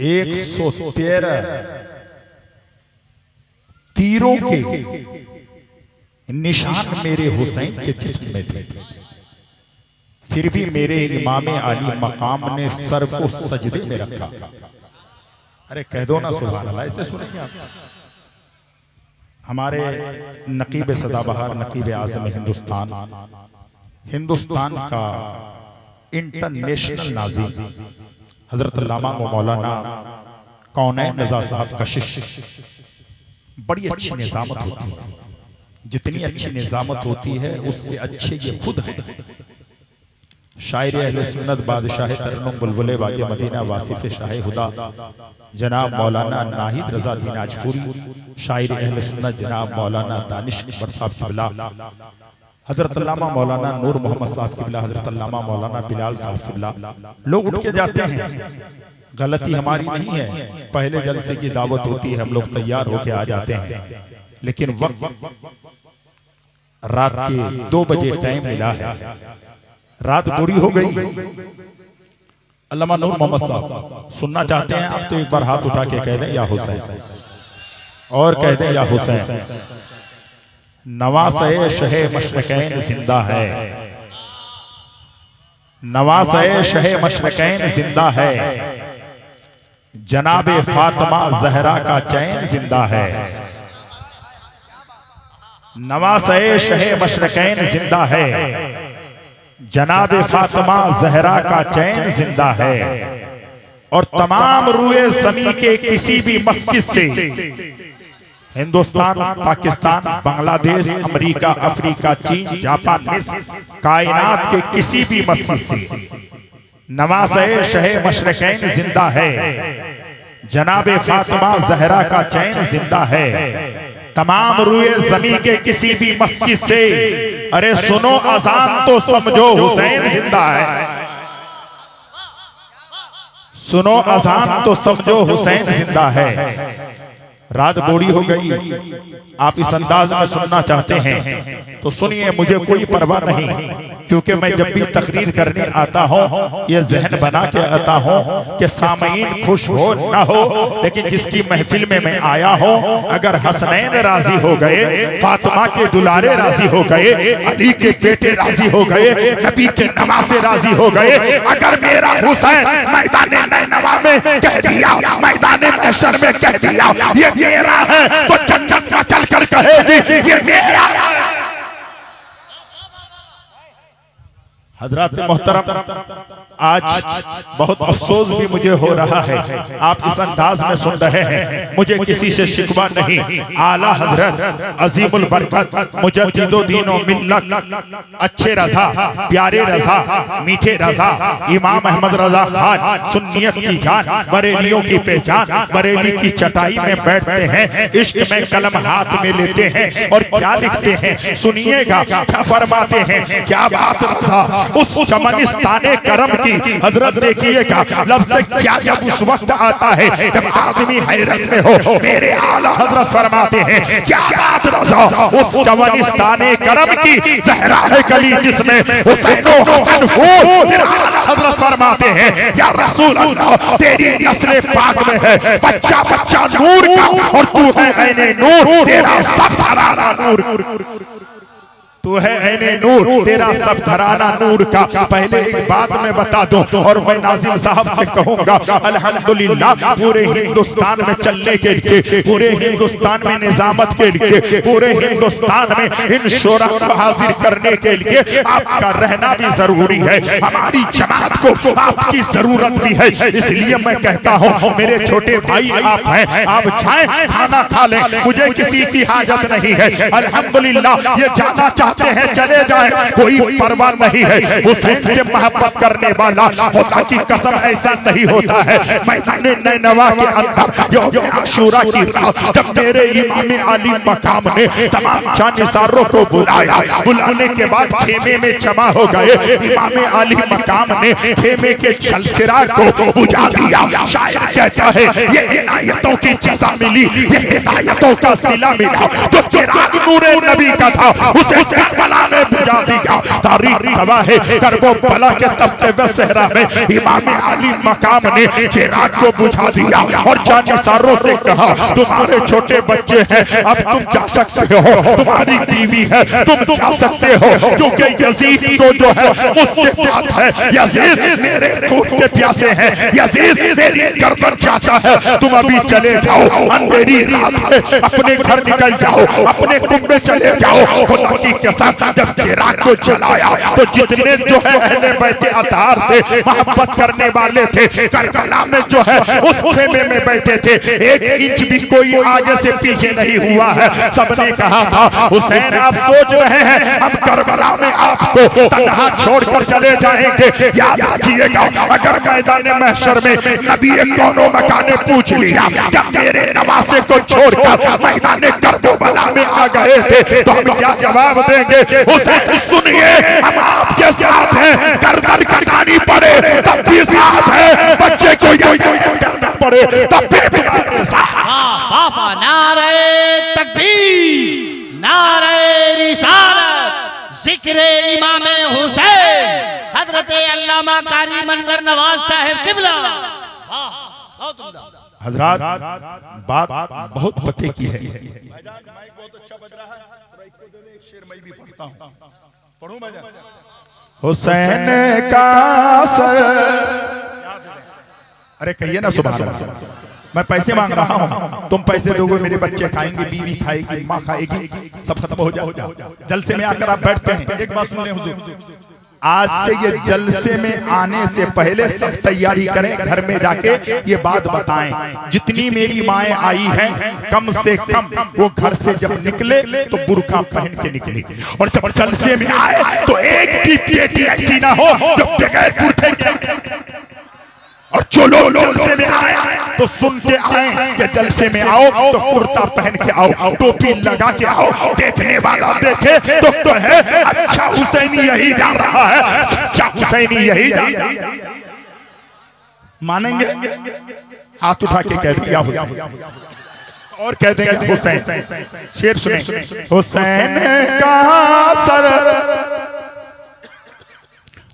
113 तीरों के निशान मेरे हुसैन के जिस्म में थे, फिर भी मेरे इमाम आली मकाम ने सर को सजदे में रखा। अरे कह दो ना सुभान अल्लाह। ऐसे सुनेंगे आप। हमारे नकीब सदाबहार, नकीब आज़म हिंदुस्तान का इंटरनेशनल नाज़िम हजरत अल्लामा मौलाना कौनैन रज़ा साहब का शिष्य। बड़ी अच्छी निज़ामत होती है, जितनी अच्छी निज़ामत होती है उससे अच्छे ये खुद है। शायर अहले सुन्नत बादशाह तरन्नुम बुलबुले बागे मदीना वासिफ शाह हुदा जनाब मौलाना नाहिद रज़ा दिनाजपुरी, शायर अहले सुन्नत जनाब मौलाना दानिश अकबर साहब किबला, हजरत अल्लामा मौलाना नूर मोहम्मद साहब किबला, हजरत अल्लामा मौलाना बिलाल साहब किबला। लोग उठ के जाते हैं, गलती हमारी नहीं है। पहले जलसे की दावत होती है, हम लोग तैयार होके आ जाते हैं, लेकिन वक्त रात के 2 बजे टाइम मिला है, रात बुरी हो गई। अल्लामा नूर मोहम्मद साहब सुनना चाहते हैं आप तो एक बार हाथ उठा के कह दें या हुसैन, और कह दें या हुसैन। नवासे शहे मशरकैन जिंदा है, नवासे शहे मशरकैन जिंदा है, जनाबे फातिमा जहरा का चैन जिंदा है। नवासे शहे मशरकैन जिंदा है, जनाबे फातिमा जहरा का चैन जिंदा है, और तमाम रुए ज़मीं के किसी भी मस्जिद से, हिंदुस्तान, पाकिस्तान, बांग्लादेश, अमेरिका, अफ्रीका, चीन, जापान, मिस्र, कायनात के किसी भी मस्जिद से नवासे शहे मशरकैन जिंदा है, जनाबे फातिमा जहरा का चैन जिंदा है, तमाम रुए ज़मीं के किसी भी मस्जिद से, अरे सुनो अज़ान तो समझो हुसैन जिंदा है, सुनो अज़ान तो समझो हुसैन जिंदा है। रात बूढ़ी हो गई, आप इस अंदाज में सुनना चाहते हैं तो सुनिए, मुझे कोई परवाह नहीं, क्योंकि मैं जब भी तकरीर करने आता हूँ ये जहन बना के आता हूँ कि सामईन खुश हो ना हो, लेकिन जिसकी महफिल में मैं आया हूँ, अगर हसनैन राजी हो गए, फातिमा के दुलारे राजी हो गए, अली के बेटे राजी हो गए, नबी के नवासे राजी हो गए, अगर मेरा हुसैन मैदाने नैनवा में कह दिया, मैदाने महशर में कह दिया ये मेरा है, तो जन्नत में चल कर कहेगी ये मेरा है। हजरत मोहतरम, आज बहुत अफसोस भी मुझे हो रहा है, आप इस अंदाज में सुन रहे हैं, मुझे किसी से शिकवा नहीं। आला हजरत अजीमुल बरकत मुजद्दिदुद्दीन व मिल्लत, अच्छे रज़ा, प्यारे रज़ा, मीठे रज़ा, इमाम अहमद रज़ा खान, सुन्नियत की जान, बरेलियों की पहचान, बरेली की चटाई में बैठते हैं, इश्क में कलम हाथ में लेते हैं और क्या लिखते हैं सुनिएगा, क्या फरमाते हैं, क्या बात रज़ा उस चमनिस्ताने करम की। हजरत देखिएगा लफ्ज़ क्या जब उस वक्त आता है जब आदमी हैरत में हो, मेरे आला हजरत फरमाते हैं क्या बात रज़ा उस चमनिस्ताने करम की, ज़हरा है कली जिसमें हुसैन व हसन फूल। मेरे आला हजरत फरमाते हैं या रसूल अल्लाह तेरी नस्ल पाक में है बच्चा बच्चा नूर का, और तू है ऐने नूर, तेरा सब घराना नूर, तू है ऐने नूर, तेरा सब घराना नूर का। पहले एक बात मैं बता दूं और मैं नाज़िम साहब से कहूंगा, अल्हम्दुलिल्लाह पूरे हिंदुस्तान में चलने के लिए, पूरे हिंदुस्तान में निजामत के लिए, पूरे हिंदुस्तान में इन शोरा को हाजिर करने के लिए आपका रहना भी जरूरी है, हमारी जमात को आपकी जरूरत भी है। इसलिए मैं कहता हूँ मेरे छोटे भाई आप हैं, आप जाएं खाना खा लें, मुझे किसी की हाजत नहीं है। अल्हम्दुलिल्लाह ये जाना चाहते हैं चले जाए, कोई परवाह नहीं है। हुसैन से मोहब्बत करने वाला खुदा की कसम ऐसा नहीं होता है। मैदाने नैनवा के अंदर यौम आशूरा की रात जब मेरे इमाम आली मकाम ने तमाम जानिसारों को बुलाया, बुलाने के बाद खेमे में जमा हो गए। इमाम आली मकाम ने खेमे के चलचिराग को बुझा दिया। शायर कहता है ये इनायतों की जज़ा मिली, ये हिदायतों का सिला मिला। जो चिराग नूरे नबी का था उसे करबला ने बुझा दिया। तारीख गवाह है करबो बला के तख्ते व सहरा में इमाम अली मकाम ने चिराग को बुझा दिया और जानिसारों से कहा तुम्हारे छोटे बच्चे हैं, अब तुम जा सकते हो, तुम्हारी बीवी है, तुम जा सकते हो, क्योंकि यजीद को जो है उससे बात है। यजीद मेरे खून के प्यासे हैं, यजीद मेरी गर्दन चाहता है, तुम अभी चले जाओ, अंधेरी रात है, अपने घर निकल जाओ, अपने कुंभ में चले जाओ। खुदा की कसम जब चिराग को जलाया तो जितने जो है अहले बैत अतार से मोहब्बत करने वाले थे करबला में जो है उस खेमे में बैठे थे, एक इंच भी कोई आगे से पीछे नहीं हुआ है। सबने कहा था हुसैन आप सोच रहे हैं हम करबला में आपको तन्हा छोड़कर चले जाएंगे। याद रखिएगा अगर मैदान महशर में नबी कौनो मकाने पूछ लिया जब मेरे नवासे को छोड़कर मैदान करबला में आ गए थे तो हम क्या जवाब देंगे? हुसैन सुनिए हम आपके साथ हैं, गर्दन कटानी पड़े तब भी साथ है, बच्चे को करना पड़े तब भी तुम्हारे साथ। बाबा नारे तकबीर, नारे रिसालत, जिक्र इमाम हुसैन हजरत अल्लामा कारी मंजर नवाज साहब किबला। हजरात बात बहुत पते की है। माइक बहुत अच्छा बज रहा है, एक शेर मैं भी पढ़ता हूं, पढ़ूं मैं? हुसैन का सर, अरे कहिए ना सुभान अल्लाह। मैं पैसे मांग रहा हूँ, तुम पैसे दोगे, मेरे बच्चे खाएंगे, बीवी खाएगी, माँ खाएगी, सब खत्म हो जाओ। जलसे में आकर आप बैठते हैं। एक बात सुन ले हुजूर, आज से ये जलसे में आने से पहले सब तैयारी करें, घर में जाके ये बात बताएं। जितनी मेरी माएँ आई हैं कम से कम वो घर से जब निकले तो बुर्का पहन के निकले, और जब जलसे में आए तो एक भी बेटी ऐसी ना हो जो बगैर कुर्ते के। और जो लोग जलसे में आए तो सुन के आए कि जलसे में आओ तो कुर्ता पहन के आओ, टोपी लगा के आओ, देखने वाला देखे तो कहे अच्छा हुसैनी यही जा रहा है, सच्चा हुसैनी यही जा रहा है। मानेंगे? हाथ उठा के कह दिया हुसैन, और कह देंगे हुसैन। शेर सुने, हुसैन का सर,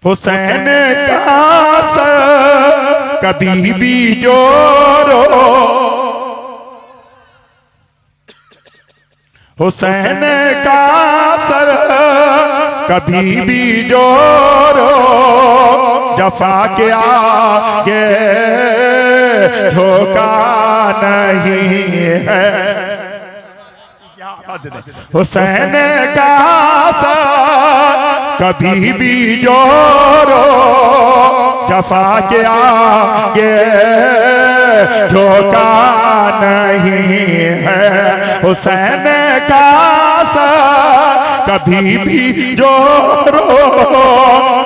हुसैन का सर कभी भी जोरो, हुसैन का सर कभी भी जोरो, जफा के आगे धोखा नहीं है। हुसैन का सर कभी भी जोरो, जफा के आगे धोखा नहीं है। हुसैन का सर कभी भी जोरो,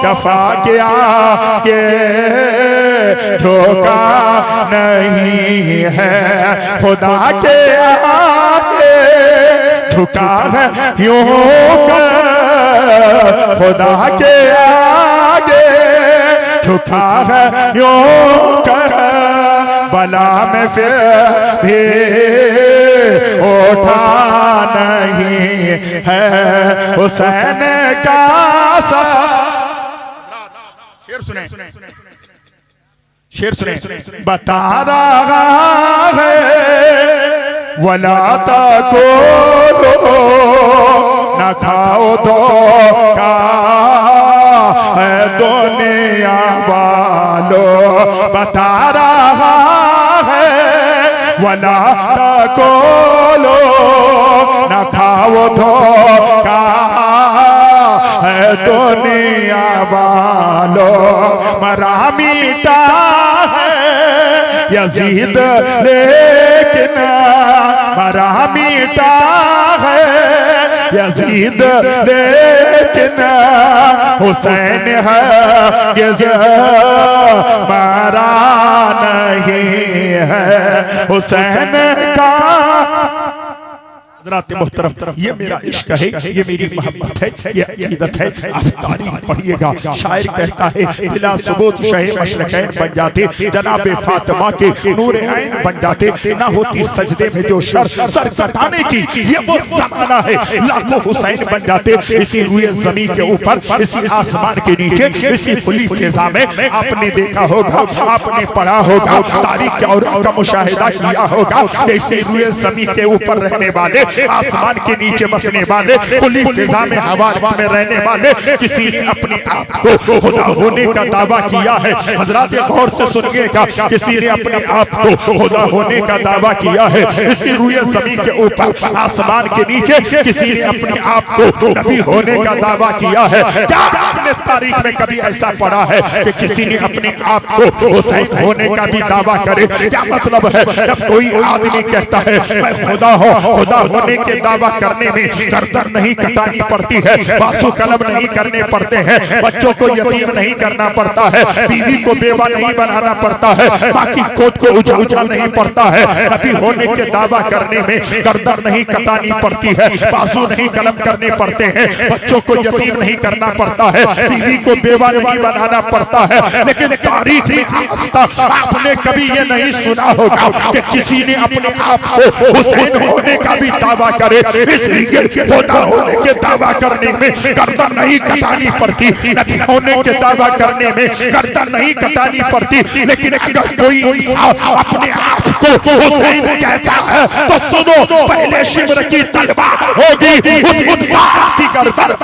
जफा के आगे धोखा नहीं है। खुदा के आगे झुका है यूं कर, खुदा के आगे झुका है यूं कर, बला में फिर भी उठा नहीं है। हुसैन का शेर सुने, शेर सुने, बता रहा है वला तको न खाओ दो का है दुनिया वालों, बता रहा है वला तको न खाओ दो का है दुनिया वालों। मरा मीठा है यजीद लेकिन मरा मीठा है यजीद लेकिन हुसैन है ये मरा नहीं है। हुसैन का हज़रात मोहतरम, ये मेरा इश्क है, ये मेरी मोहब्बत है, ये अकीदत है। आप तारीख पढ़िएगा, शायर कहता है बिला सुबूत शहे मशरकैन बन जाते, जनाबे फातिमा के नूरे ऐन बन जाते, ना होती सजदे में जो सर कटाने की, ये वो ज़माना है, लाखों हुसैन बन जाते। इसी रुए ज़मीन के ऊपर, इसी आसमान के नीचे, इसी खुली फिज़ा में आपने देखा होगा, आपने पढ़ा होगा, तारीख के और का मुशाहिदा किया होगा। इसी रुए ज़मीन के ऊपर रहने वाले, आसमान के नीचे बसने वाले, खुली फिजा में हवा में रहने वाले किसी ने अपने आप को खुदा होने का दावा किया है। हजरात गौर से सुनिएगा, किसी ने अपने आप को खुदा होने का दावा किया है। इसी रुए ज़मीन के ऊपर, आसमान के नीचे किसी ने अपने आप को नबी होने का दावा किया है। क्या आपने तारीख में कभी ऐसा पढ़ा है कि किसी ने अपने आप को हुसैन होने का भी दावा करे? क्या मतलब है जब कोई आदमी कहता है मैं खुदा हूं, खुदा होने के दावा करने में गर्दन नहीं कटानी पड़ती है, बासु कलम नहीं करने पड़ते हैं, बच्चों को यतीम नहीं करना पड़ता है, बीवी को बेवा नहीं बनाना पड़ता है, बाकी कोट को उजाला नहीं पड़ता है। नबी होने के दावा करने में गर्दन नहीं कटानी पड़ती है, बासु नहीं कलम करने पड़ते हैं, बच्चों को यतीम नहीं करना पड़ता है, बीवी को बेवा नहीं बनाना पड़ता है। लेकिन तारीख में आज तक आपने कभी ये नहीं सुना होगा कि किसी ने अपने आप को हुसैन होने का भी दावा करे। इसलिए खुदा होने के दावा करने में गर्दन नहीं कटानी पड़ती, नबी होने के दावा करने में गर्दन नहीं कटानी पड़ती। लेकिन अगर कोई इंसान अपने आप को हुसैन कहता है तो सुनो, पहले शिमर की तलवार होगी उस इंसान की गर्दन,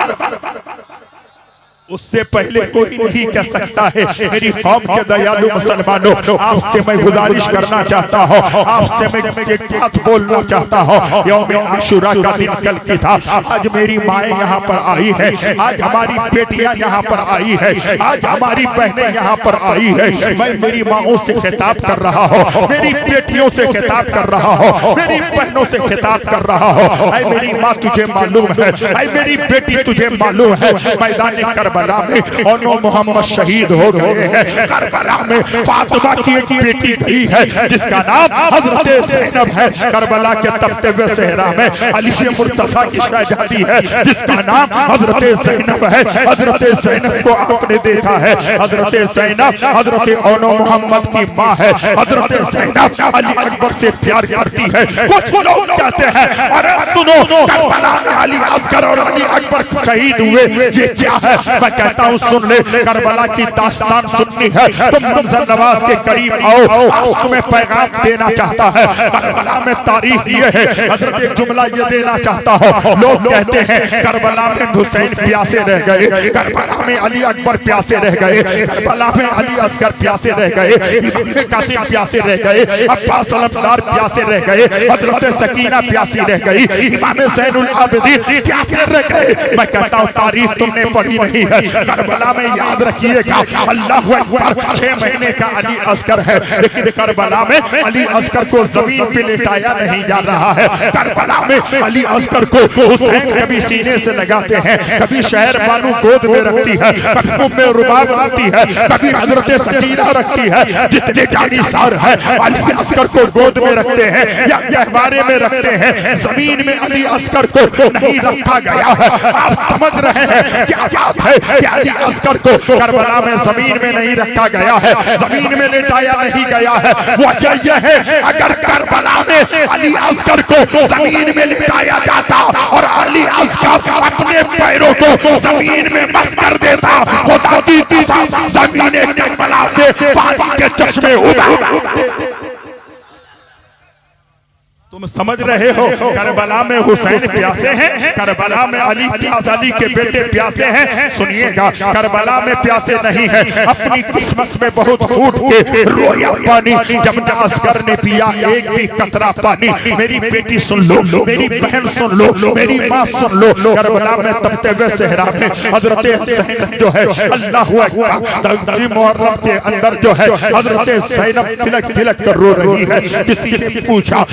उससे पहले कोई नहीं कह सकता है। मेरी कौम के दयालु मुसलमानों, आपसे मैं गुजारिश करना चाहता हूँ, आपसे मैं एक बात बोलना चाहता हूँ। यौम आशुरा का दिन कल की था, आज मेरी माएँ यहाँ पर आई है, आज हमारी बेटियाँ यहाँ पर आई है, आज हमारी बहनें यहाँ पर आई है। मैं मेरी माओं से खिताब कर रहा हूँ, मेरी बेटियों से खिताब कर रहा हूँ, मेरी बहनों से खिताब कर रहा हूँ। ऐ मेरी माँ तुझे मालूम है, ऐ मेरी बेटी तुझे मालूम है, मैदान करबला में ओनो मोहम्मद शहीद हो गए हैं। करबला में फातिमा की एक बेटी गई है जिसका नाम हजरत ज़ैनब है। करबला के तपते हुए सहरा में अली मुर्तज़ा की शहजादी है जिसका नाम हजरत ज़ैनब है। हजरत ज़ैनब को आपने देखा है, हजरत ज़ैनब हजरत ओनो मोहम्मद की माँ है। हजरत ज़ैनब अली अकबर से प्यार करती है। कुछ लोग कहते हैं अरे सुनो, करबला में अली असगर और अली अकबर शहीद हुए, ये क्या है? मैं कहता हूँ सुन ले, करबला की दास्तान सुननी है तो मंजर नवाज के करीब आओ, आज तुम्हें पैगाम देना चाहता है। करबला में तारीख ये है, हजरत एक जुमला ये देना चाहता हूँ। लोग कहते हैं करबला में हुसैन प्यासे रह गए, करबला में अली अकबर प्यासे रह गए, करबला में अली असगर प्यासे रह गए, इमाम कासिम प्यासे रह गए, अब्बास अलमदार प्यासे रह गए, हजरत सकीना प्यासी रह गई, इमाम ज़ैनुल आबिदीन प्यासे रह गए। मैं कहता हूँ तारीख तुमने पढ़ी नहीं है। करबला में याद रखिएगा, अल्लाहु अकबर 6 महीने का अली असगर है, लेकिन करबला में अली असगर को जमीन पे लिटाया नहीं जा रहा है। करबला में अली असगर को हुसैन कभी सीने से लगाते हैं, कभी शहर बानू गोद में रखती है, कभी में रुबाब रखती है, कभी हजरत सकीना रखती है। जितने जानिसार है अली असगर को गोद में रखते हैं या गहवारे में रखते हैं, जमीन में अली असगर को नहीं रखा गया है। आप समझ रहे हैं क्या बात है? अली असगर को करबला में जमीन में नहीं रखा गया है, जमीन में लिटाया नहीं गया है। वजह यह है, अगर करबला में अली असगर को जमीन में लिटाया जाता और अली असगर अपने पैरों को जमीन में मस कर देता, खुदा की कसम जमीन करबला से पानी के चश्मे उड़ा। तुम समझ रहे हो, करबला में हुसैन प्यासे हैं, करबला में अली के बेटे प्यासे हैं। सुनिएगा, करबला में प्यासे नहीं है, अपनी किस्मत में बहुत फूट के रोया पानी जब असगर ने पिया एक भी कतरा पानी। मेरी बेटी सुन लो, मेरी बहन सुन लो, मेरी माँ सुन लो, करबला में तपते हुए सहरा में हजरत ज़ैनब जो है, अल्लाहु अकबर, मुहर्रम के अंदर जो है हजरत ज़ैनब तिलक तिलक कर रो रही है। किसी ने पूछा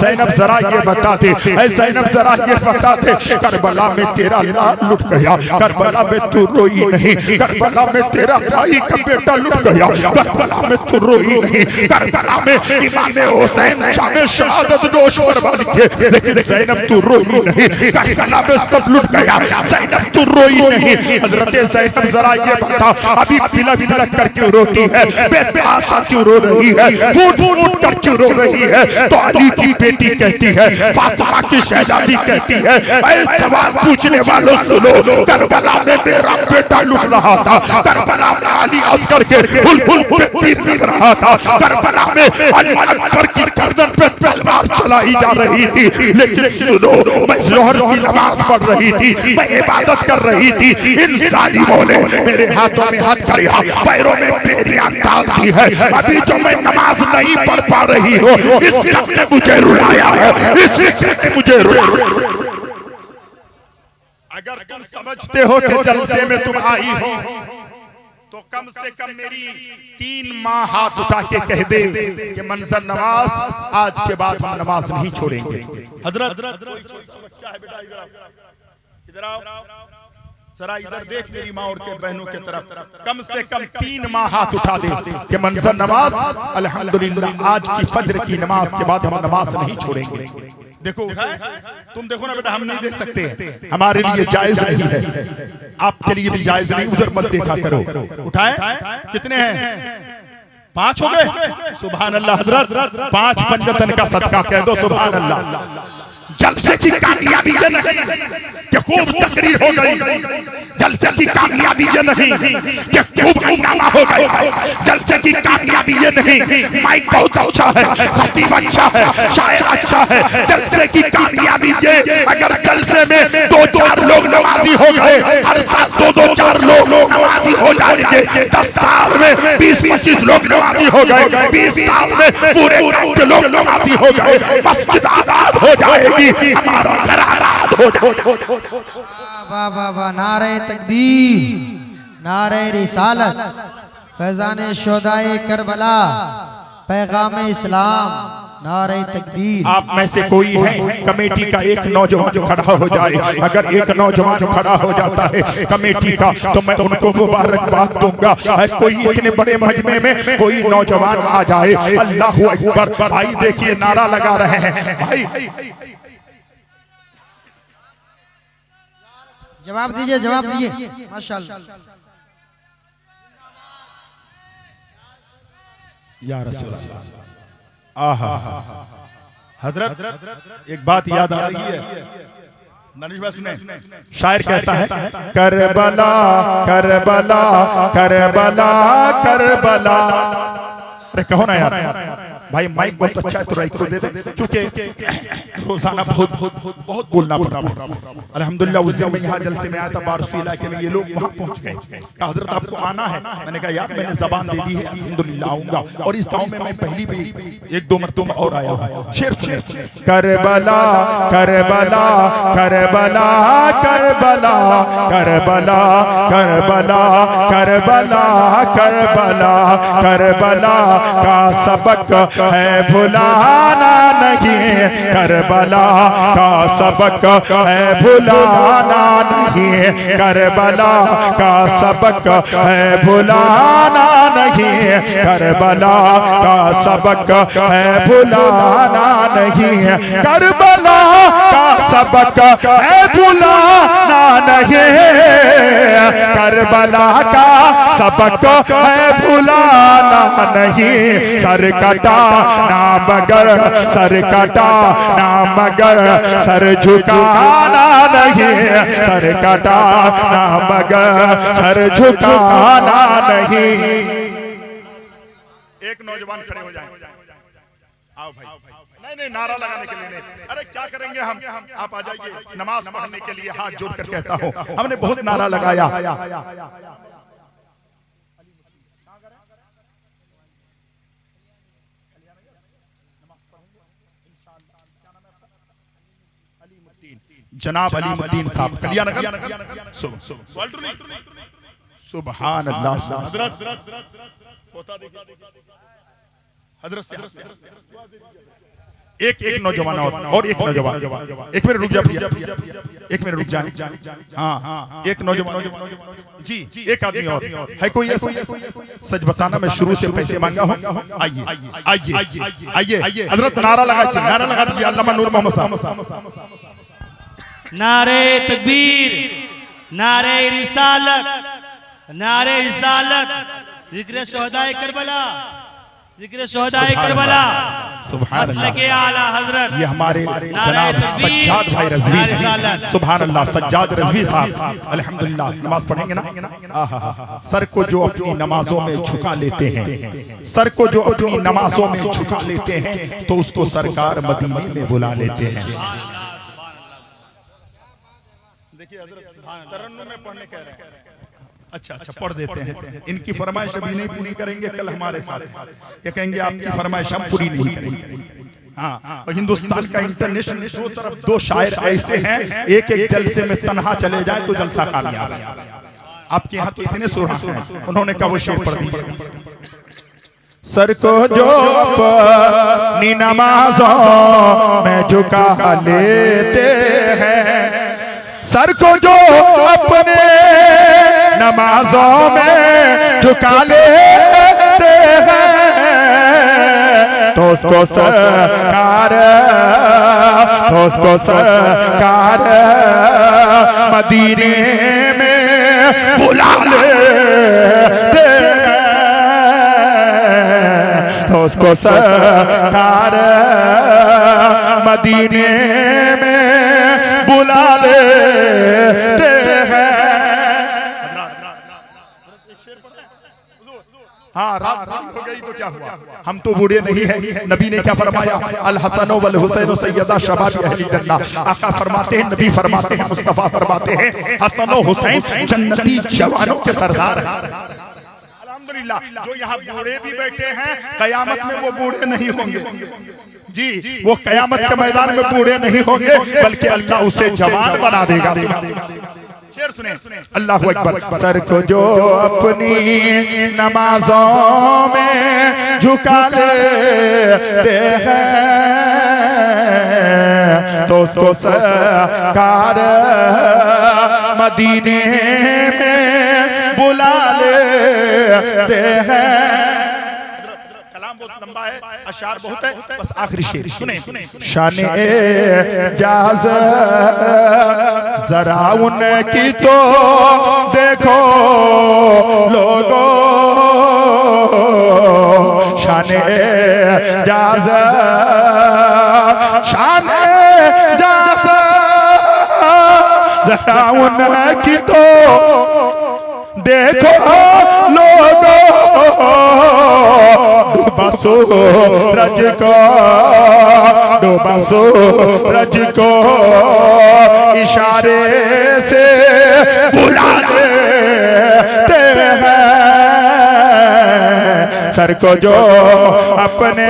ज़ैनब जरा ये बता दे, ऐ ज़ैनब जरा ये बता दे, करबला में तेरा लाल लुट गया, करबला में तू रोई नहीं, करबला में तेरा भाई का बेटा लुट गया, करबला में तू रोई नहीं, करबला में इमाम हुसैन शाम शहादत नोश कुर्बान किए, लेकिन ज़ैनब तू रोई नहीं, करबला में सब लुट गया, ज़ैनब तू रोई नहीं। हजरत ज़ैनब जरा ये बता, अभी पिलक पिलक कर क्यों रोती है, बेतहाशा क्यों रो रही है, फूट फूट कर क्यों रो रही है? तो अली की बेटी कहती है, फातिमा की शहजादी कहती है, ऐ सवाल पूछने वालों सुनो, करबला में मेरा बेटा लुट रहा था, करबला में अली अस्कर के हुल पे तीर लग रहा था, करबला में अली अकबर की गर्दन पे तलवार चलाई जा रही थी, लेकिन सुनो, मैं जोहर की नमाज पढ़ रही थी, मैं इबादत कर रही थी, इन जालिमों ने मेरे हाथों में हाथ करिया, पैरों में बेड़ियां डाल दी है, अभी जो मैं नमाज नहीं पढ़ पा रही हो, इसने मुझे रुलाया है, इसने मुझे रुलाया। अगर तुम समझते हो कि जलसे में तुम आई हो, तो कम से कम मेरी 3 माह हाथ उठा के कह दे कि मंजर नवाज, आज के बाद हम नमाज नहीं छोड़ेंगे। हजरत बच्चा है बेटा, इधर आओ, जरा इधर देख मेरी माँ और के बहनों के तरफ, कम से कम 3 माह हाथ उठा दे कि मंजर नमाज अल्हम्दुलिल्लाह आज की फज्र की नमाज के बाद हम नमाज नहीं छोड़ेंगे। देखो तुम देखो ना बेटा, हम नहीं देख सकते, हमारे लिए जायज नहीं है, आपके लिए भी जायज नहीं, उधर मत देखा करो। उठाए कितने हैं? 5 हो गए। सुभान अल्लाह। हजरत 5 पंजतन का सदका कह दो सुभान अल्लाह। जलसे की कामयाबी ये नहीं कि खूब तकरीर हो गई, जलसे की कामयाबी ये नहीं कि खूब हंगामा हो गया, जलसे की कामयाबी ये नहीं माइक बहुत अच्छा है, खतीब अच्छा है, शायर अच्छा है, जलसे की कामयाबी ये अगर जलसे में 2-4 लोग नमाजी हो गए, हर साल 2-4 लोग नमाजी हो जाएंगे, 10 साल में 20-25 लोग नमाजी हो गए, 20 साल में पूरे गांव के लोग नमाजी हो गए, मस्जिद आबाद हो जाएगी, हमारा घर आबाद हो जाएगा। वाह वाह वाह, नारे तकबीर, नारे रिसालत, फैजान शोदाए करबला, पैगाम इस्लाम, नारे तकबीर। आप में से कोई है कमेटी का एक नौजवान जो खड़ा हो जाए, अगर एक नौजवान खड़ा हो जाता है कमेटी का, तो मैं उनको मुबारकबाद दूंगा। कोई इतने बड़े मजमे में कोई नौजवान आ जाए, अल्लाहु अकबर। भाई देखिए नारा लगा रहे हैं भाई, जवाब दीजिए, जवाब दीजिए, माशाअल्लाह। या रसूल अल्लाह। आहा हजरत एक बात याद आ रही है, ननीश भाई सुने, शायर कहता है, करबला करबला करबला करबला। अरे कहो ना यार, भाई माइक बहुत अच्छा है तो राइट को दे दे, क्योंकि रोजाना बहुत बोलना पड़ता है। अल्हम्दुलिल्लाह उस दिन मैं यहाँ जलसे में आया था बारसूल इलाके में, ये लोग वहाँ पहुँच गए, कहा हजरत आपको आना है, मैंने कहा यार मैंने जबान दे दी है, अल्हम्दुलिल्लाह आऊंगा, और इस गाँव में मैं पहली भी 1-2 मरतबा और आया हूँ। शेर Karbala Karbala Karbala Karbala Karbala Karbala Karbala Karbala Karbala का सबक है भुलाना नहीं, करबला का सबक है भुलाना नहीं, करबला का सबक है भुलाना नहीं, करबला का सबक है भुलाना नहीं, करबला का सबक है भुलाना नहीं, करबला का सबक है भुलाना नहीं। सर कटा ना मगर, सर कटा ना मगर, सर झुकाना नहीं, सर कटा ना मगर, सर झुकाना नहीं। एक नौजवान खड़े हो जाए, आओ भाई, नहीं नारा लगाने के लिए नहीं, अरे क्या करेंगे हम, आप आ जाइए, नमाज पढ़ने के लिए हाथ जोड़ कर कहता हूँ, हमने बहुत नारा लगाया। जनाब अलीमुद्दीन साहब कलियानगर, सुभान अल्लाह। हजरत एक नौजवान और एक नौजवान, एक मिनट रुक जा भैया, एक मिनट रुक जाए। हाँ, एक नौजवान जी, एक आदमी और है कोई ऐसा? सच बताना, मैं शुरू से पैसे मांगा हूँ। आइए आइए आइए आइए, हजरत नारा लगा दीजिए, अल्लामा नूर मोहम्मद साहब। नारे तकबीर, नारे रिसालत, नारे रिसालत, जिक्र शोहदाए करबला, जिक्र शोहदाए करबला, मसलक आला हजरत, ये हमारे जनाब सज्जाद भाई रज़वी, सुभान अल्लाह, सज्जाद रज़वी साहब अल्हम्दुलिल्लाह। नमाज पढ़ेंगे ना? सर को जो अपनी नमाजों में झुका लेते हैं, सर को जो अपनी नमाजों में झुका लेते हैं, तो उसको सरकार मदीने में बुला लेते हैं। देखिए हजरत तरन्नुम में पढ़ने कह रहे हैं। अच्छा, पढ़ देते हैं। इनकी फरमाइश अभी नहीं पूरी करेंगे, कल हमारे साथ ये कहेंगे आपकी फरमाइश हम पूरी नहीं करेंगे। हाँ, और हिंदुस्तान का इंटरनेशनल दो तरफ दो शायर ऐसे हैं, एक जलसे में तन्हा चले जाए तो जलसा कामयाब है। आपके यहाँ तो इतने सुर हैं, उन्होंने कहा वो शेर पढ़ दिया। सर को जो अपनी नमाजों में झुका लेते हैं, सर को जो अपने नमाजों में झुका लेते हैं, तो उसको सरकार मदीने में बुला लेते हैं, तो उसको सरकार मदीने में बुला लेते हैं। हाँ, रात हो गई तो क्या हुआ? हम तो बूढ़े नहीं हैं। नबी ने क्या फरमाया? अल हसन वल हुसैन सैयदा शबाब अहली जन्नह। आका फरमाते हैं, नबी फरमाते हैं, मुस्तफा फरमाते हैं, हसन और हुसैन जन्नती जवानों के सरदार हैं। अल्हम्दुलिल्लाह, जो यहाँ बूढ़े भी बैठे हैं, कयामत में वो बूढ़े नहीं होंगे जी, वो कयामत के मैदान में बूढ़े नहीं होंगे, बल्कि अल्लाह उसे जवान बना देगा। शेर सुने, अल्लाहु अकबर। सर को जो अपनी नमाजों में झुका लेते हैं, तो उसको सरकार मदीने में बुला लेते हैं। बहुत लंबा है, अशार बहुत है, बस आखिरी शेर सुने। शाने एजाज जरा उनकी तो देखो लोगों, शाने एजाज जरा उनकी तो देखो लोगों, डूबा सूरज सूरज को इशारे से बुला देते हैं, सर को जो अपने।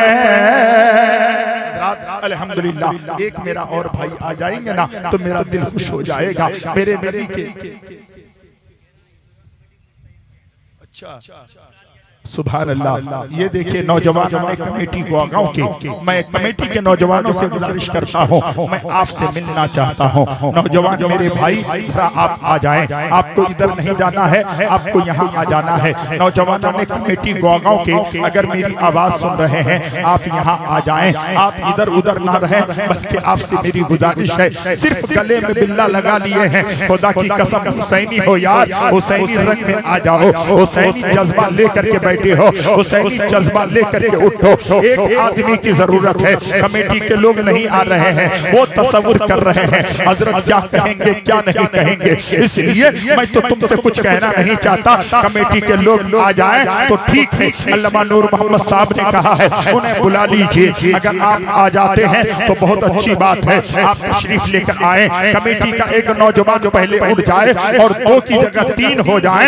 अल्हम्दुलिल्लाह, एक मेरा और भाई आ जाएंगे ना तो मेरा दिल खुश हो जाएगा। मेरे नबी के सुभान अल्लाह। ये देखिए नौजवानों ने कमेटी को गाँव के, मैं कमेटी के नौजवानों से गुजारिश करता हूँ, मैं आपसे मिलना चाहता हूँ। नौजवान मेरे भाई जरा आप आ जाएं, आपको इधर नहीं जाना है, आपको यहाँ आ जाना है। नौजवानों ने कमेटी गाँव के अगर मेरी आवाज सुन रहे हैं, आप यहाँ आ जाएं, आप इधर उधर ना रहें, बल्कि आपसे मेरी गुजारिश है, सिर्फ गले में बिल्ला लगा लिए हैं, खुदा की कसम हुसैनी हो यार, हुसैनी रंग में आ जाओ, हुसैनी जज्बा लेकर के बैठे हो, हुसैनी जज्बा लेकर के उठो। एक आदमी की जरूरत है, कमेटी के लोग नहीं आ रहे हैं, वो तसव्वुर कर रहे हैं हजरत क्या कहेंगे क्या नहीं कहेंगे, इसलिए मैं तो तुमसे कुछ कहना नहीं चाहता। कमेटी के लोग आ जाएं तो ठीक है। अल्लामा नूर मोहम्मद साहब ने कहा है उन्हें बुला लीजिए, अगर आप आ जाते हैं तो बहुत अच्छी बात है, आप तशरीफ लेकर आए। कमेटी का एक नौजवान जो पहले उठ जाए और 2 की जगह 3 हो जाए,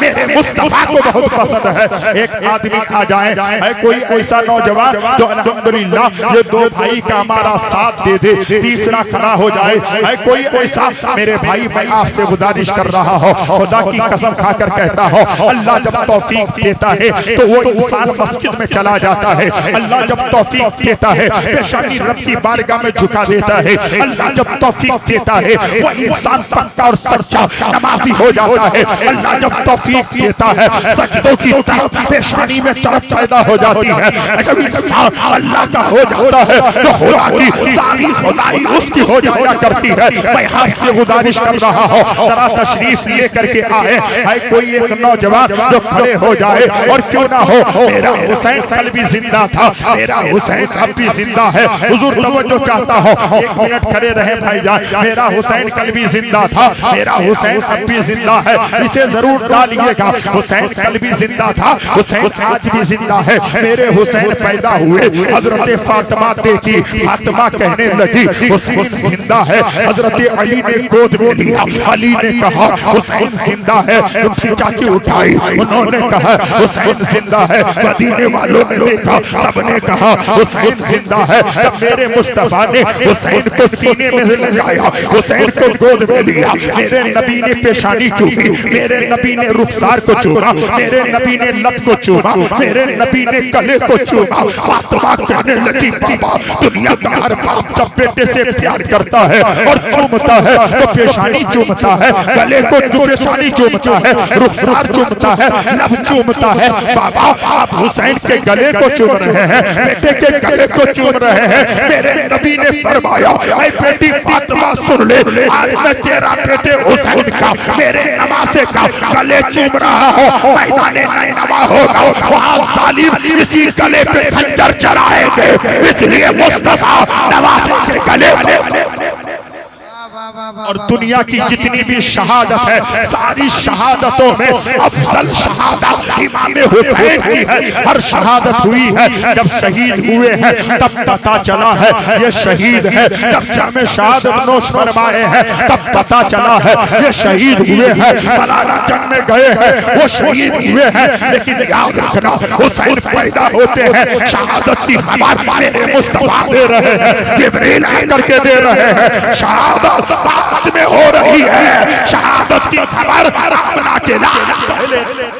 मेरे मुस्तफा को बहुत बहुत पसंद है। एक आदमी आ जाए, है कोई ऐसा नौजवान जो अल्हम्दुलिल्लाह ये दो भाई का हमारा साथ दे दे, तीसरा खड़ा हो जाए, है कोई ऐसा मेरे भाई, मैं आपसे गुजारिश कर रहा हूँ, खुदा की कसम खाकर कहता हूँ, अल्लाह जब तौफीक देता है तो वो इंसान मस्जिद में चला जाता है। अल्लाह जब तौफीक देता है पेशानी रब की बारगाह में झुका देता है। अल्लाह जब तौफीक देता है वो इंसान पक्का और सच्चा नमाजी हो जाता है। अल्लाह जब तौफीक देता है सजदों की तरफ पेशानी में तरफ पैदा हो जाती है। जब इंसान अल्लाह का हो जाता है तो खुदा की सारी खुदाई उसकी हो जाया करती है। मैं हाथ से गुजारिश कर रहा हूँ, जरा तशरीफ लेकर के आए, है कोई एक नौजवान जो खड़े हो जाए, और क्यों ना हो, मेरा हुसैन कल भी जिंदा था, मेरा हुसैन अब भी जिंदा है। हुजूर तवज्जो चाहता हूँ, एक मिनट खड़े रहे भाईजान, मेरा हुसैन कल भी जिंदा था, मेरा हुसैन अब भी जिंदा है, इसे जरूर डालिएगा। हुसैन कल भी जिंदा था, हुसैन आज भी जिंदा है। मेरे हुसैन पैदा हुए, हजरत फातिमा देखी, फातिमा कहने लगी हुसैन जिंदा है। हजरत अली ने गोद में लिया, अली ने कहा हुसैन जिंदा है, उनकी चाची उठाई, उन्होंने कहा हुसैन जिंदा है। मदीने वालों ने देखा, सबने कहा हुसैन जिंदा है। जब मेरे मुस्तफा ने हुसैन को सीने में लगाया, हुसैन को गोद में लिया, मेरे नबी ने पेशानी चूमी, मेरे नबी ने रुखसार को चूमा, मेरे नबी ने लब को चूमा, मेरे नबी ने गले को चूमा। फातिमा कहने लगी बाबा, दुनिया का हर बाप जब बेटे से प्यार करता है और चूमता है तो पेशानी चूमता है, गले को पेशानी चूमता है, रुखसार चूमता है, लब चूमता है। बाबा आप हुसैन के गले को चूम रहे हैं, बेटे के गले को चूम रहे हैं। मेरे नबी ने फरमाया, ऐ बेटी फातिमा सुन ले, आज मैं तेरा बेटे हुसैन का, मेरे नवासे का गले चूम रहा हूँ। मैदाने नैनवा होगा, वहाँ जालिम इसी गले पे खंजर चलाएंगे, इसलिए मुस्तफा नवासे के गले। और दुनिया की जितनी भी शहादत है, सारी शहादतों में अफजल शहादत इमाम हुसैन की है। हर शहादत हुई है, जब शहीद हुए हैं तब पता चला है ये शहीद है। जब जामे शहादत नोश फरमाए हैं तब पता चला है ये शहीद हुए हैं। फलाना जंग में गए हैं, वो शहीद हुए हैं। लेकिन याद रखना, हुसैन पैदा होते हैं, शहादत की खबर मेरे मुस्तफा दे रहे हैं, जिब्रील आकर के दे रहे हैं। शहादत बाद में हो रही है, शहादत की खबर आमना के लाल।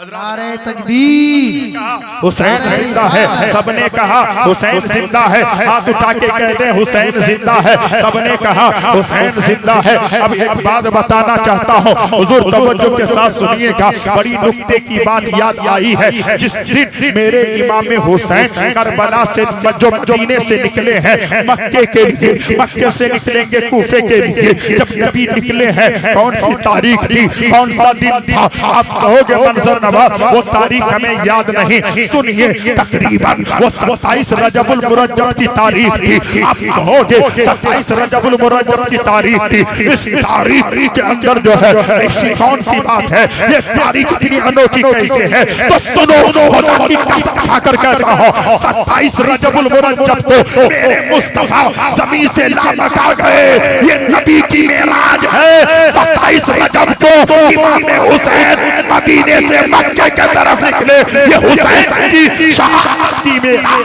नारे तकबीर, हुसैन जिंदा है, सबने कहा हुसैन जिंदा है। हाथ उठा के कहते हैं हुसैन जिंदा है, सबने कहा हुसैन जिंदा है। अब एक बात बताना चाहता हूँ, हुजूर तवज्जो के साथ सुनिएगा, बड़ी नुक्ते की बात याद आई है। जिस दिन मेरे इमाम हुसैन करबला से जो मदीने से निकले हैं मक्के के लिए, मक्के से निकलेंगे कूफे के लिए, जब नबी निकले हैं कौन सी तारीख थी, कौन सा दिन था? आप कहोगे मंजर वो तारीख हमें याद नहीं, सुनिए तकरीबन वो 27 रजबुल मुरज्जब की तारीख थी। आप कहोगे 27 रजबुल मुरज्जब की तारीख थी, इस तारीख के अंदर जो है ऐसी कौन सी बात है, ये तारीख इतनी अनोखी कैसे है? तो सुनो, खुदा की कसम खाकर कहता हूं, 27 रजबुल मुरज्जब को मेरे मुस्तफा ज़मीन से लामक आ गए, ये नबी की मेराज है। 27 रजब को इमाम हुसैन मदीने से मक्के के तरफ निकले, ये हुसैन की शहादत की मेराज।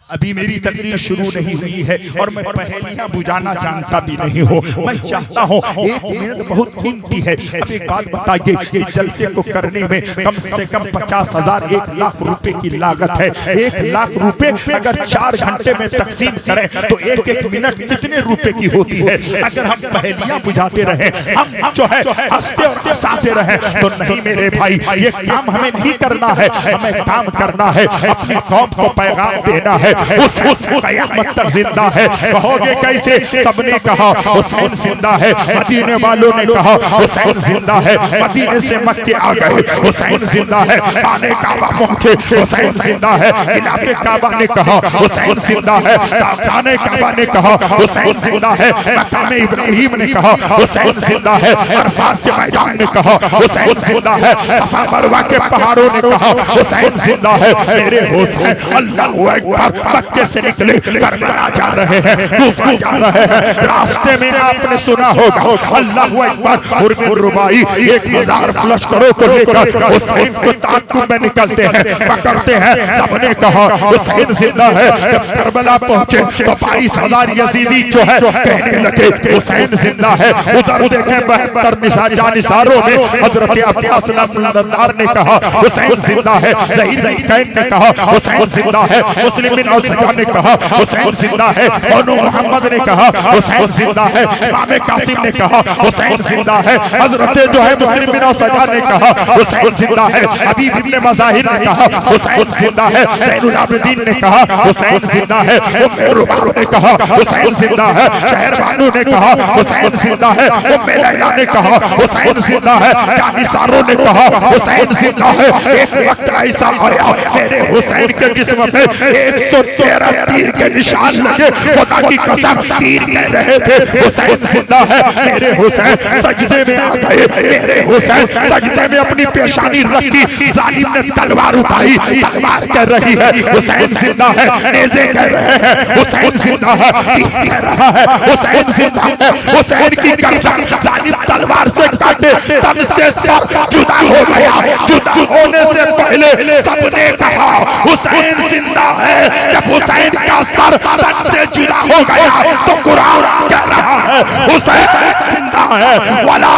अभी मेरी तकरीर शुरू नहीं हुई है और मैं पहेलियां बुझाना जानता भी नहीं हूँ। मैं चाहता हूँ 1 मिनट बहुत कीमती है। अब एक बात बताइए, कि जलसे को करने में कम से कम 50,000 1 लाख रुपए की लागत है। 1 लाख रुपए अगर 4 घंटे में तकसीम करें तो 1-1 मिनट कितने रुपए की होती है? अगर हम पहेलियां बुझाते रहे, हम जो है हंसते और हंसाते रहे तो नहीं मेरे भाई, ये काम हमें नहीं करना है। हमें काम करना है, अपनी कौम को पैगाम देना है, उस कयामत तक जिंदा है। कहोगे कैसे? सबने कहा हुसैन जिंदा है, मदीने वालों ने कहा हुसैन जिंदा है, मदीने से मक्के आ गए हुसैन जिंदा है, खाने काबा पहुंचे हुसैन जिंदा है, इलाके काबा ने कहा हुसैन जिंदा है, खाने काबा ने कहा हुसैन जिंदा है, मकाम इब्राहिम ने कहा हुसैन जिंदा है, अरफात के मैदान ने कहा हुसैन जिंदा है, सफा मरवा के पहाड़ों ने कहा हुसैन जिंदा है। मेरे हुसैन अल्लाहू अकबर, मक्के से निकले करबला जा रहे हैं, कूफा जा रहे हैं। रास्ते में आपने सुना होगा अल्लाहू अकबर उर्मिन रुबाई 1000 लश्करों को लेकर हुसैन को ताक़ुब में निकलते हैं, पकड़ते हैं। सबने कहा हुसैन जिंदा है। जब करबला पहुंचे तो 22,000 यजीदी जो है कहने लगे हुसैन जिंदा है। उधर देखे 72 जानिसारों में हजरत अब्बास नमदार ने कहा हुसैन जिंदा है। ज़हीर कैन ने कहा हुसैन जिंदा है। मुस्लिम बिन औसजा ने कहा हुसैन जिंदा है। और मोहम्मद ने कहा हुसैन जिंदा है। इमाम कासिम ने कहा हुसैन जिंदा है। हजरत जो है मुस्लिम बिन औसजा ने कहा हुसैन जिंदा है। हबीब इब्न मज़ाहिर ने कहा हुसैन जिंदा है। ज़ैनुल आबिदीन ने कहा हुसैन जिंदा है। उम्मे रुबाब ने कहा हुसैन जिंदा है। शहरबानू ने कहा हुसैन जिंदा है। उम्मे लैला ने कहा हुसैन जिंदा है। जानिसारों ने कहा हुसैन जिंदा है। एक वक्त ऐसा आया मेरे हुसैन के जिस्म पे 113 तीर के निशान लगे। खुदा की कसम तीर कह रहे थे हुसैन जिंदा है। मेरे हुसैन सजदे में आ गए। मेरे हुसैन सजदे में अपनी पेशानी रखी। जालिम ने तलवार उठाई, तलवार कह रही है हुसैन जिंदा है। नेज़े कह रहे हैं हुसैन जिंदा है। तीर कह रहा है हुसैन जिंदा है। हुसैन की गर्दन जालिम तलवार से काटे, तन से सर जुदा हो गया। जुदा होने से पहले सबने कहा हुसैन जिंदा है। जब हुसैन का सर तन से जुदा हो गया तो कुरान कह रहा है हुसैन जिंदा है। वला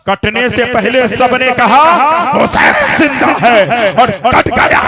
कटने से पहले सबने कहा हुसैन जिंदा है और कट गया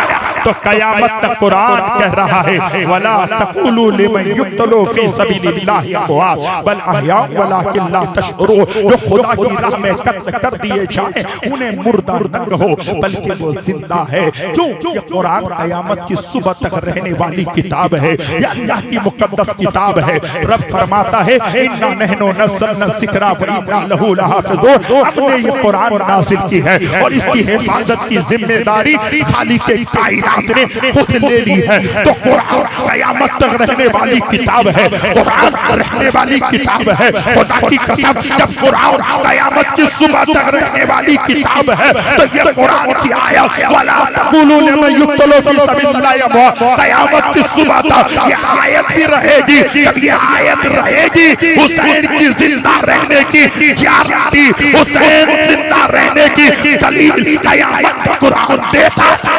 तो कयामत तक कुरान कह रहा है वला तक़ूलू लिमन युक़्तलू फी सबीलिल्लाहि अमवात बल अहया वलाकिन ला तशउरून। जो खुदा की राह में कत्ल कर दिए जाए उन्हें मुर्दा न कहो बल्कि वो जिंदा है। क्यों? ये कुरान कयामत की सुबह तक रहने वाली किताब है। ये अल्लाह की मुकद्दस किताब है। रब फरमाता है इन्ना नहनु नज़्ज़लना ज़िक्रा व इन्ना लहू लहाफ़िज़ून। हमने ये कुरान नाज़िल की है और इसकी हिफाजत की जिम्मेदारी खालिक कायनात ने खुद ले ली है। तो कुरान कयामत तक रहने वाली किताब है। कुरान रहने वाली किताब है। खुदा की कसम जब कुरान कयामत की सुबह तक रहने वाली किताब है तो ये कुरान की आयत वला तक़ूलू लिमन युक़्तलू फी सबीलिल्लाहि अमवात कयामत की सुबह तक ये आयत भी रहेगी। जब ये आयत रहेगी हुसैन की जिंदा रहने की गारंटी, हुसैन जिंदा रहने की दलील कयामत का कुरान देता है।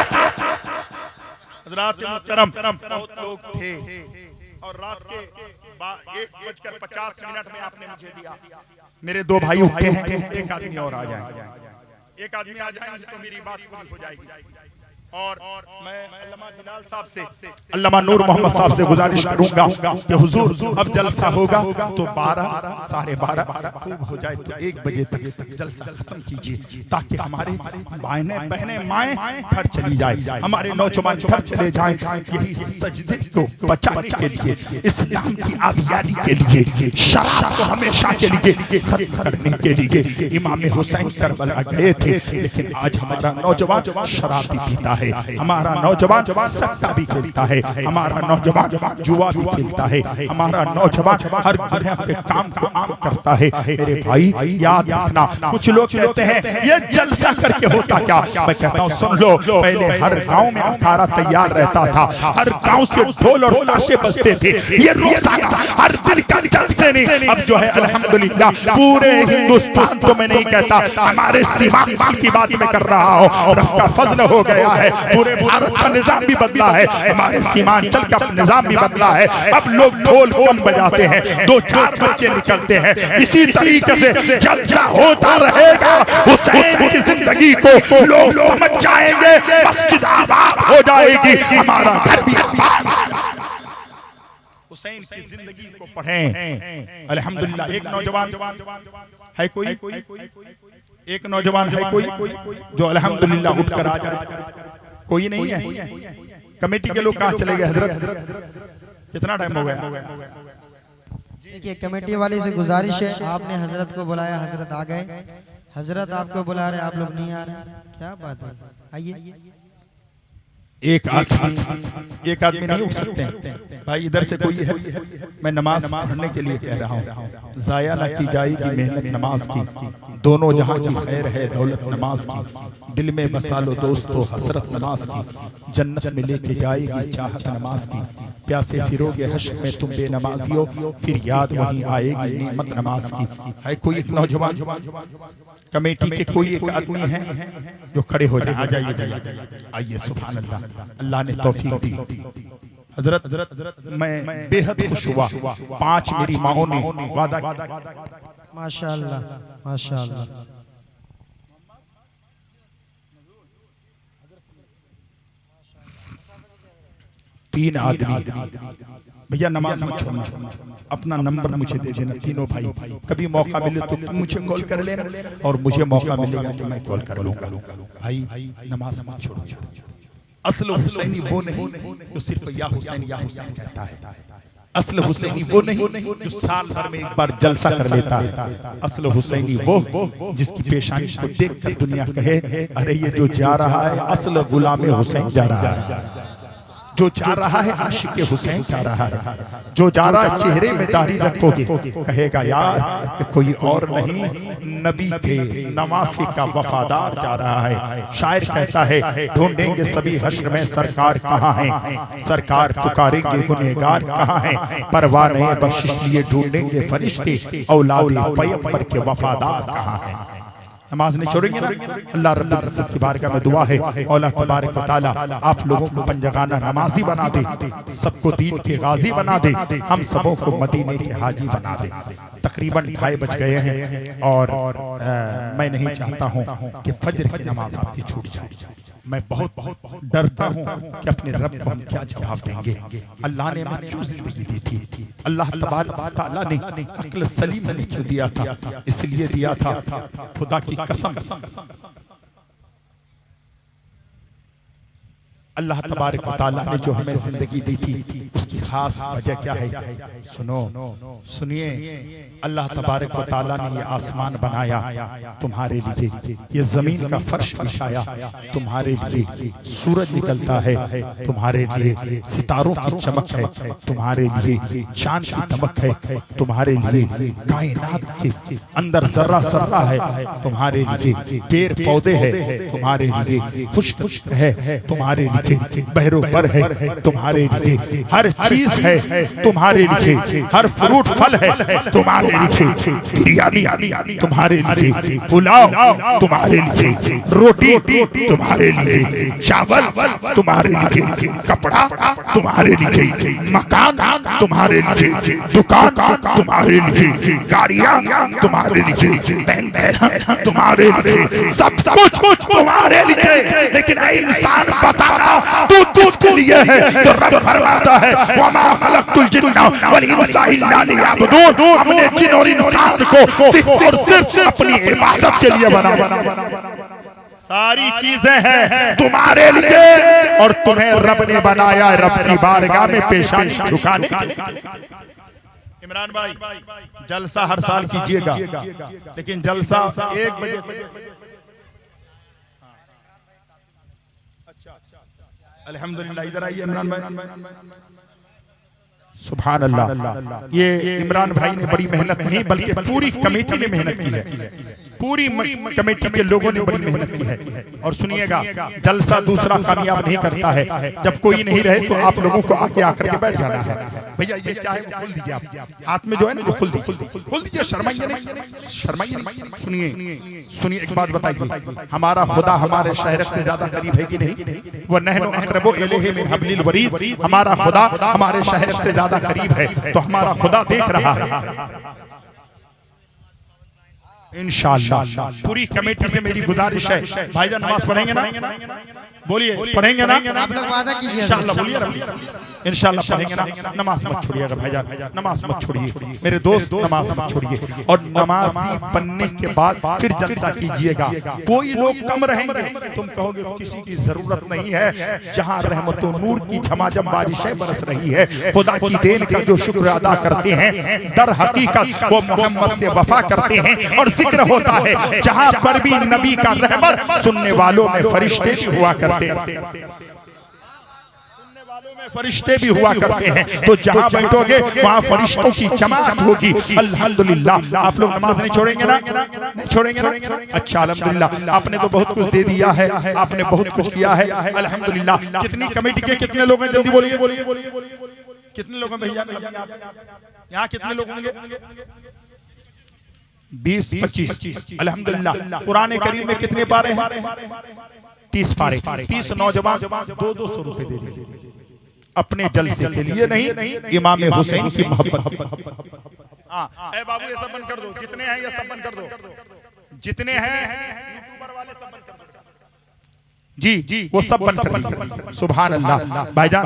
हज़रात मुहतरम बहुत लोग थे और रात के 1:50 में आपने मुझे दिया। मेरे 2 भाई उठे हैं, एक आदमी और आ जाए, एक आदमी आ जाएंगे तो मेरी बात पूरी हो जाएगी। और मैं अल्लामा बिलाल साहब से, अल्लामा नूर मोहम्मद साहब से गुजारिश करूंगा कि हुजूर अब जलसा होगा तो 12 साढ़े 12 खूब हो जाए तो 1 बजे तक जलसा खत्म कीजिए ताकि हमारे बहनें माएं घर चली जाए, हमारे नौजवान घर चले जाएं। यही सजदे को बचाने के लिए, इस्लाम की आबियारी के लिए, शराब को हमेशा के लिए खत्म करने के लिए इमाम हुसैन करबला गए थे। लेकिन आज हमारा नौजवान शराब भी पीता है, हमारा नौजवान सट्टा भी खेलता है, हमारा नौजवान जुआ भी खेलता है, हमारा नौजवान हर तरह के काम को आम करता है। मेरे भाई याद रखना, कुछ लोग कहते हैं ये जलसा करके होता क्या? मैं कहता हूँ सुन लो, पहले हर गांव में अखाड़ा तैयार रहता था, हर गांव से ढोल और ताशे बजते थे। ये रोजाना हर दिन का जलसे नहीं। अब जो है अल्हम्दुलिल्लाह पूरे हिंदुस्तान तो मैं नहीं कहता, हमारे सीमांचल की बात मैं कर रहा हूँ, रब का फजल हो गया है। पूरे भारत का निजाम भी बदला है, हमारे सीमांचल का निजाम भी बदला है। अब लोग ढोल कम बजाते हैं, 2-4 बच्चे निकलते हैं। इसी तरीके से जलसा होता रहेगा। हुसैन की जिंदगी को लोग समझ जाएंगे, मस्जिद आबाद हो जाएगी, हमारा घर भी आबाद। हुसैन की जिंदगी को पढ़ें। अल्हम्दुलिल्लाह एक नौजवान है, कोई एक नौजवान है कोई जो अल्हम्दुलिल्लाह उठकर आ जाए? कोई नहीं है। कमेटी के लोग कहाँ चले गए? हजरत कितना टाइम हो गया? देखिए कमेटी वाले से गुजारिश है, आपने हजरत को बुलाया, हजरत आ गए, हजरत आपको बुला रहे, आप लोग नहीं आ रहे, क्या बात है? आइए। एक आदमी नहीं उठ सकते हैं भाई। इधर से कोई है, मैं नमाज पढ़ने के लिए कह रहा हूँ। जाया न की जाएगी मेहनत नमाज की, दोनों जहां की खैर है दौलत नमाज की। दिल में बसा लो दोस्तों हसरत नमाज की, जन्नत में लेके जाएगी चाहत नमाज की। प्यासे फिरोगे हश्र में तुम बेनमाजियो, फिर याद वहीं आएगी नेमत नमाज की। है कोई एक नौजवान कमेटी के कोई एक आदमी है जो खड़े हो जाए? आ जाइए, आइए। सुभान अल्लाह, अल्लाह ने तौफीक दी। हजरत मैं बेहद खुश हुआ। 5 मेरी माओं ने वादा किया। माशाअल्लाह माशाअल्लाह। 3 आदमी, भैया नमाज मत छोड़ना, अपना नंबर मुझे दे देना तीनों भाई। कभी मौका मिले तो तुम मुझे कॉल कर लेना, और मुझे मौका मिलेगा तो मैं कॉल कर लूंगा। भाई नमाज मत छोड़ो। असल हुसैनी वो नहीं जो सिर्फ या हुसैन कहता है। असल हुसैनी वो नहीं जो साल भर में एक बार जलसा कर लेता है। असल हुसैनी वो जिसकी पेशानी को देखकर दुनिया कहे अरे ये जो जा रहा है असल गुलाम हुसैन जा रहा है, जो जा रहा है आशिक हुसैन जा रहा है, जो जा रहा है चेहरे में दाढ़ी रखोगे कहेगा यार कि कोई और नहीं नबी के नवासी का वफादार जा रहा है। शायर कहता है ढूंढेंगे सभी हश्र में सरकार कहाँ है, सरकार पुकारेंगे गुनहगार कहाँ है, परवाने बख्शिश लिए ढूंढेंगे फरिश्ते औलादे पैगंबर के वफादार कहाँ है। नमाज नहीं छोड़ेंगे ना। अल्लाह रब्बुल इज्जत की बारगाह में दुआ है मौला तबारक व तआला आप लोगों को पंजगाना नमाजी बना दे, सबको दीन के गाजी बना दे, हम सबों को मदीने के हाजी बना दे। तकरीबन 2:30 बज गए हैं और मैं नहीं चाहता हूँ कि फजर की नमाज आपकी छूट जाए। मैं बहुत डरता हूँ कि अपने रब को हम क्या जवाब देंगे। अल्लाह ने हमें क्यों जिंदगी दी थी? अल्लाह तबारक व तआला ने अक्ल सलीम हमें क्यों दिया था? इसलिए दिया था खुदा की कसम, अल्लाह तबारक व तआला ने जो हमें जिंदगी दी थी उसकी खास वजह क्या है? सुनिए, अल्लाह तबारक व तआला ने ये आसमान बनाया तुम्हारे लिए, ये जमीन का फर्श बिछाया तुम्हारे लिए, सूरज निकलता है तुम्हारे लिए, सितारों की चमक है तुम्हारे लिए, चांद की दमक है तुम्हारे लिए, कायनात के अंदर जर्रा सर्रा है तुम्हारे लिए, पेड़ पौधे है तुम्हारे लिए, खुश्क है तुम्हारे लिए, बहरो पर है तुम्हारे लिए, हर चीज है तुम्हारे लिए, हर फ्रूट फल है तुम्हारे लिए, बिरयानी तुम्हारे लिए, पुलाव तुम्हारे लिए, रोटी तुम्हारे लिए, चावल तुम्हारे लिए, कपड़ा तुम्हारे लिए, मकान तुम्हारे लिए, दुकान तुम्हारे लिए, गाड़ियां तुम्हारे लिए, बैंक तुम्हारे लिए, सब कुछ तुम्हारे लिए। लेकिन इंसान बताना तू किसके लिए है? तो रब फरमाता है वमा खलक़तुल जिन्ना वल इंसा इल्ला लियअबुदून, हमने जिन और इंसान को सिर्फ और सिर्फ अपनी इबादत के लिए बनाया। सारी चीजें हैं तुम्हारे लिए और तुम्हें रब ने बनाया रब की बारगाह में पेशानी झुकाने के लिए। इमरान भाई जलसा हर साल कीजिएगा, लेकिन जलसा 1 बजे से अल्हम्दुलिल्लाह। इधर आइए इमरान भाई। सुभान अल्लाह। ये इमरान भाई ने बड़ी मेहनत नहीं बल्कि पूरी कमेटी ने मेहनत की है, पूरी कमेटी के लोगों ने बड़ी मेहनत की है। और सुनिएगा, जलसा दूसरा कामयाब नहीं करता है, जब कोई नहीं रहे तो आप लोगों को आके आकर के बैठ जाना है। भैया ये क्या है? खोल दीजिए आप, हाथ में जो है ना वो खोल दीजिए, शर्माइए नहीं। सुनिए एक बात बताइए, हमारा खुदा हमारे शहर से ज्यादा करीब है कि नहीं? वो नहनो अक़रबु इलैहि मिन हब्लिल वरीद, हमारा खुदा हमारे शहर से ज्यादा करीब है, तो हमारा खुदा देख रहा है। इंशाअल्लाह पूरी कमेटी से मेरी गुजारिश है, भाईजान नमाज पढ़ेंगे ना? बोलिए पढ़ेंगे ना? आप लोग वादा कीजिए इंशाअल्लाह, बोलिए इंशाअल्लाह पढ़ेंगे ना? नमाज मत छोड़िएगा भाईजान, नमाज मत छोड़िए मेरे दोस्त, नमाज मत छोड़िए। और नमाजी बनने के बाद फिर जलसा कीजिएगा। कोई लोग कम रहेंगे, तुम कहोगे किसी की जरूरत नहीं है, जहाँ रहमत और नूर की झमाझम बारिशें बरस रही है, खुदा की देन का जो शुक्र अदा करते हैं, दर हकीकत वो मोहम्मद से वफा करते हैं। और जिक्र होता है जहाँ पर भी नबी का रहमत सुनने वालों में फरिश्ते भी हुआ करते हैं। फरिश्ते भी हुआ करते हैं, तो जहां बैठोगे वहां फरिश्तों की जमात होगी। अल्हम्दुलिल्लाह। आप लोग नमाज नहीं छोड़ेंगे ना? नहीं छोड़ेंगे ना? अच्छा अल्हम्दुलिल्लाह। आपने तो बहुत कुछ दे दिया है, आपने बहुत कुछ किया है अल्हम्दुलिल्लाह। कितनी कमेटी के कितने लोग हैं? जल्दी बोलिए। कितने लोग हैं भैया? यहाँ कितने लोग होंगे? 20-25 अल्हम्दुलिल्लाह। कुरान करीम में कितने पारे हैं? 30 पारे। 30 नौजवान 200 रुपए दे देंगे अपने जलसे के लिए, नहीं इमाम हुसैन की मोहब्बत। ए बाबू ये सब बंद कर दो, जितने हैं ये सब बंद कर दो, जितने हैं यूट्यूबर वाले सब बंद कर दो। जी वो सब बंद कर दो। सुभान अल्लाह। भाईजान